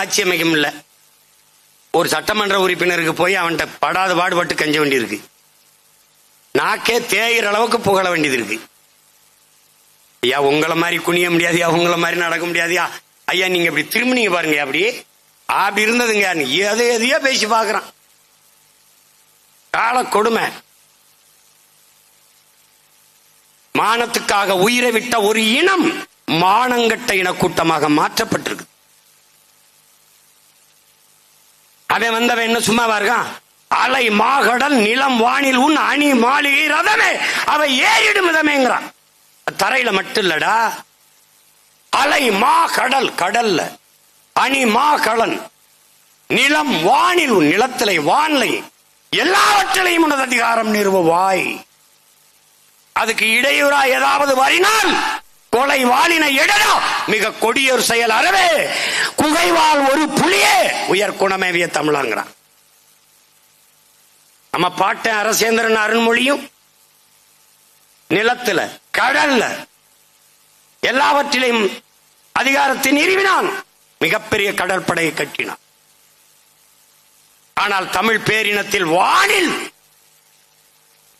ஆட்சி அமைக்க முடியல. ஒரு சட்டமன்ற உறுப்பினருக்கு போய் அவன்கிட்ட படாத பாடுபட்டு கஞ்ச வேண்டியிருக்கு. நாக்கே தேயிற அளவுக்கு புகழ வேண்டியது இருக்கு. ஐயா உங்களை மாதிரி குனிய முடியாதியா, உங்களை மாதிரி நடக்க முடியாதியா, ஐயா நீங்க இப்படி திரும்பினீங்க பாருங்க, அப்படி இருந்ததுங்க. எதையோ பேசி பாக்குறான். கால கொடுமை. மானத்துக்காக உயிரை விட்ட ஒரு இனம் மானங்கட்ட இனக்கூட்டமாக மாற்றப்பட்டிருக்கு. அவன் வந்தவன் என்ன சும்மாவா இருக்கான்? அலை மாகடல் நிலம் வானில் உன் அணி மாளிகை ரதமே அவை ஏறிடும் விதமேங்கிறான். தரையில மட்டும் இல்லடா, அலை மா கடல், கடல்ல அணி மா கடல், நிலம் வானில் உன் நிலத்திலே வானிலை எல்லாவற்றிலையும் உனது அதிகாரம் நிறுவுவாய். அதுக்கு இடையூறா ஏதாவது வரினால் கொலை வாளின எடா மிக கொடியோர் செயல் அறவே குகைவால் ஒரு புலியே உயர் குணமேவிய தமிழாங்கிறான். நம்ம பாட்ட அரசேந்திரன் அருண்மொழியும் நிலத்துல கடல்ல எல்லாவற்றிலையும் அதிகாரத்தை நிறுவினான். மிகப்பெரிய கடற்படையை கட்டினான். ஆனால் தமிழ் பேரினத்தில் வானில்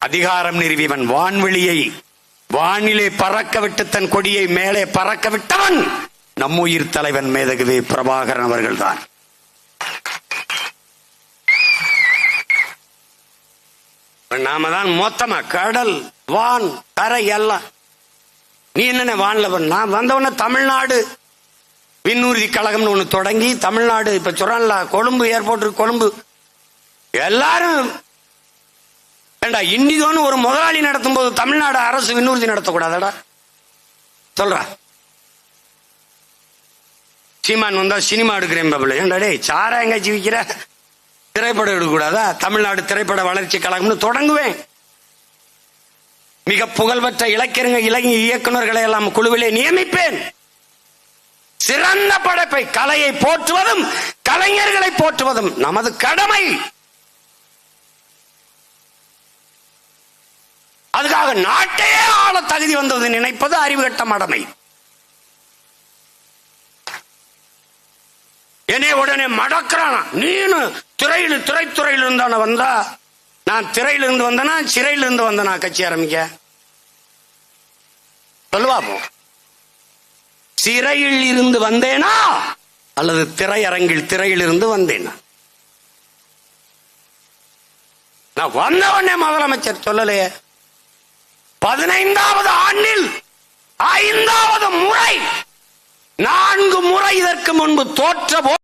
அதிகாரம் நிறுவியவன், வான்வெளியை வானிலே பறக்க விட்டு தன் கொடியை மேலே பறக்க விட்டவன் நம்முயிர் தலைவன் மேதகுவே பிரபாகரன் அவர்கள்தான். நாம தான் மொத்தமா கடல் வான் தரை எல்லாம். நீ என்ன வான்ல நான் வந்தவன தமிழ்நாடு விண்ணூர்தி கழகம்னு ஒண்ணு தொடங்கி தமிழ்நாடு இப்ப சொல்றான்ல, கொழும்பு ஏர்போர்ட் கொழும்பு எல்லாரும் இன்னிதோன்னு ஒரு முதலாளி நடத்தும் போது தமிழ்நாடு அரசு விண்ணூர்தி நடத்தக்கூடாதடா சொல்ற. சீமான் வந்தா சினிமா எடுக்கிறேன் பாபுல, ஏன்டா டே சாரா எங்க ஜீவிக்கிற, திரைப்படம் எடுக்கக்கூடாதா? தமிழ்நாடு திரைப்பட வளர்ச்சி கழகம்னு தொடங்குவேன். மிக புகழ்பெற்ற இலக்கிய இயக்குநர்களை எல்லாம் குழுவிலே நியமிப்பேன். சிறந்த படைப்பை கலையை போற்றுவதும் கலைஞர்களை போற்றுவதும் நமது கடமை. அதுக்காக நாட்டையே ஆள தகுதி வந்தது நினைப்பது அறிவுகட்ட மடமை. என்னை உடனே மடக்கிறான். நீனு திரைத்துறையில் இருந்தான வந்தா, நான் திரையிலிருந்து வந்தனா சிறையிலிருந்து வந்தனா கட்சி ஆரம்பிக்க சொல்லுவாப்போ. சிறையில் இருந்து வந்தேனா அல்லது திரையரங்கில் திரையில் இருந்து வந்தேனா? நான் வந்தவனே முதலமைச்சர் சொல்லலையே. 15வது ஆண்டில் 5வது முறை 4 முறை இதற்கு முன்பு தோற்ற